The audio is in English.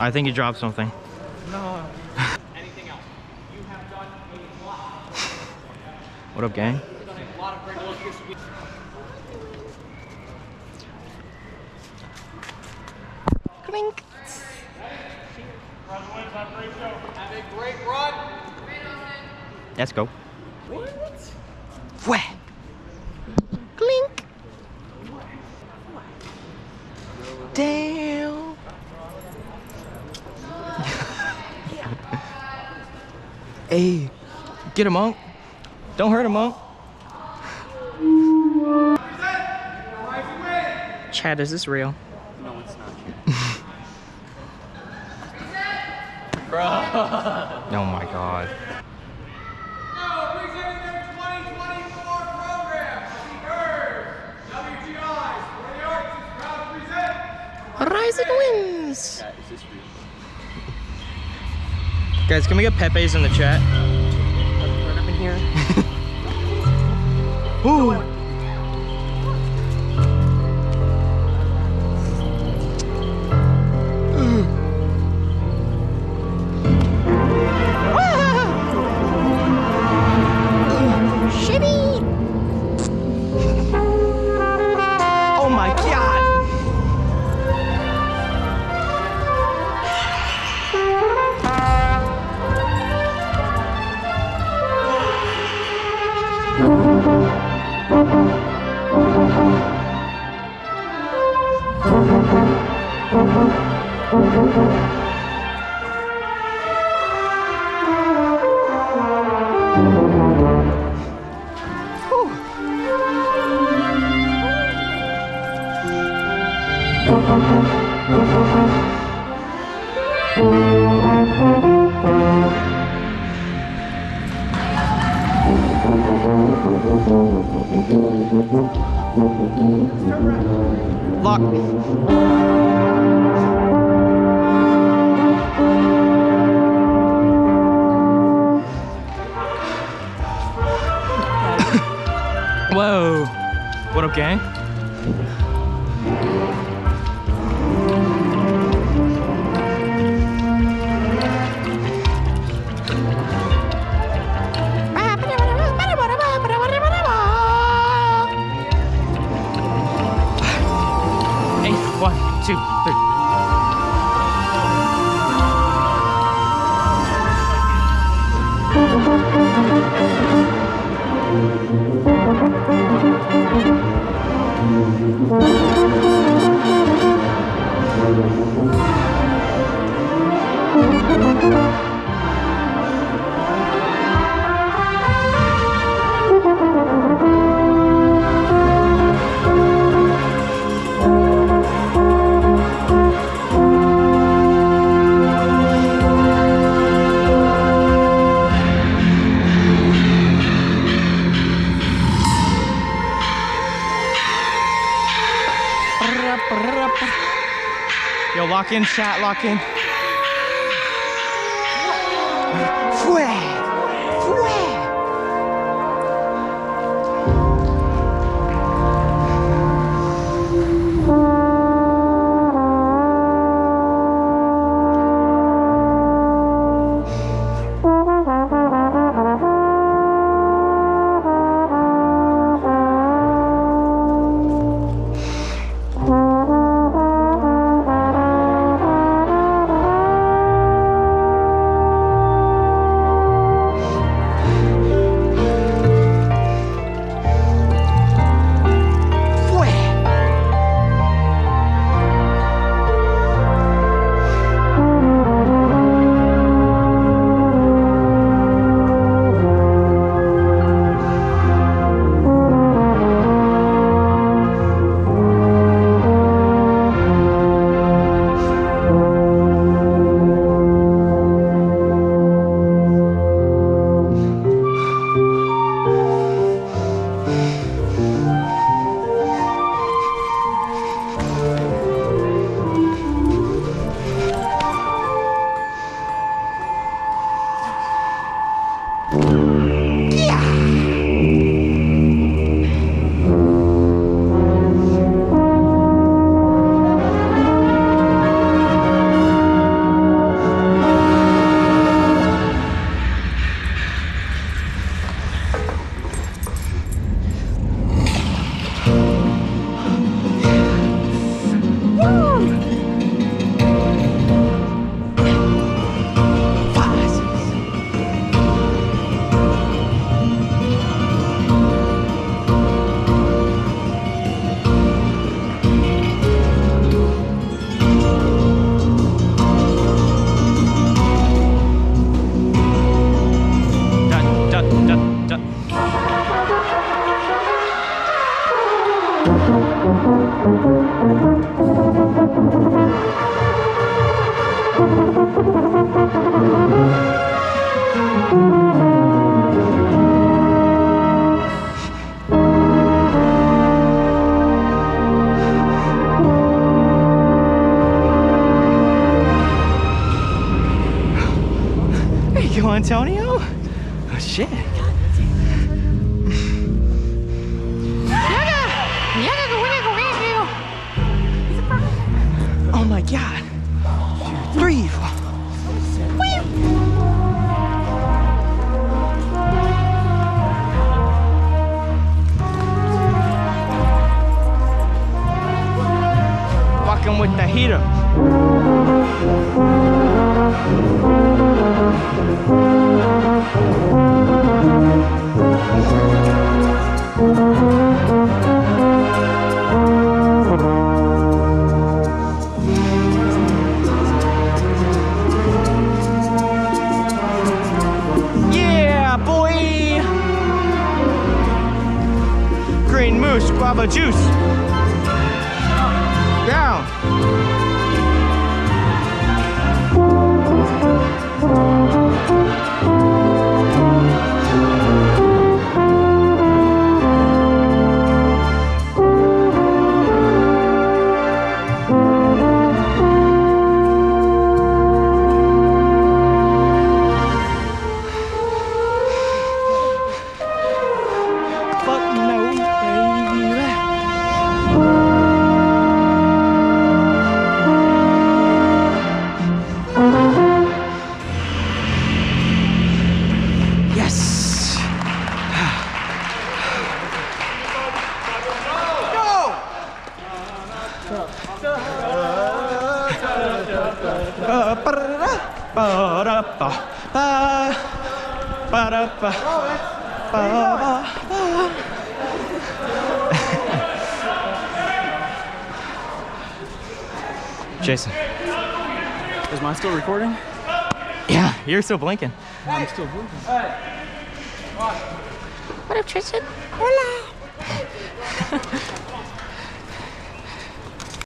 I think you dropped something. No. Anything else? You have done a lot. What up, gang? You've done a lot of great work this week. Clink. Have a great run. Let's go. What? Where? Clink. Damn. Hey, get him, Monk. Don't hurt him, Monk. Chad, is this real? No, it's not. Bro. Oh my god. Now, presenting their 2024 program, the Nerds, WGIs, where the arts is proud to present. Rising Winds. Chat, is this real? Guys, can we get Pepe's in the chat? Run up in here. Ooh. Oh my god! Lock. Whoa. What up, gang? Hey, 1, 2, 3. Yo, lock in, chat, lock in. There you go, Antonio. Oh, shit. Oh my God. 2, 3, 4. Fucking with the heater. Yeah, boy! Green moose, guava juice. Down. Fuck no, baby. Yes. Go. Jason. Is mine still recording? Yeah, you're still blinking. I'm still blinking. What up, Tristan? Hola.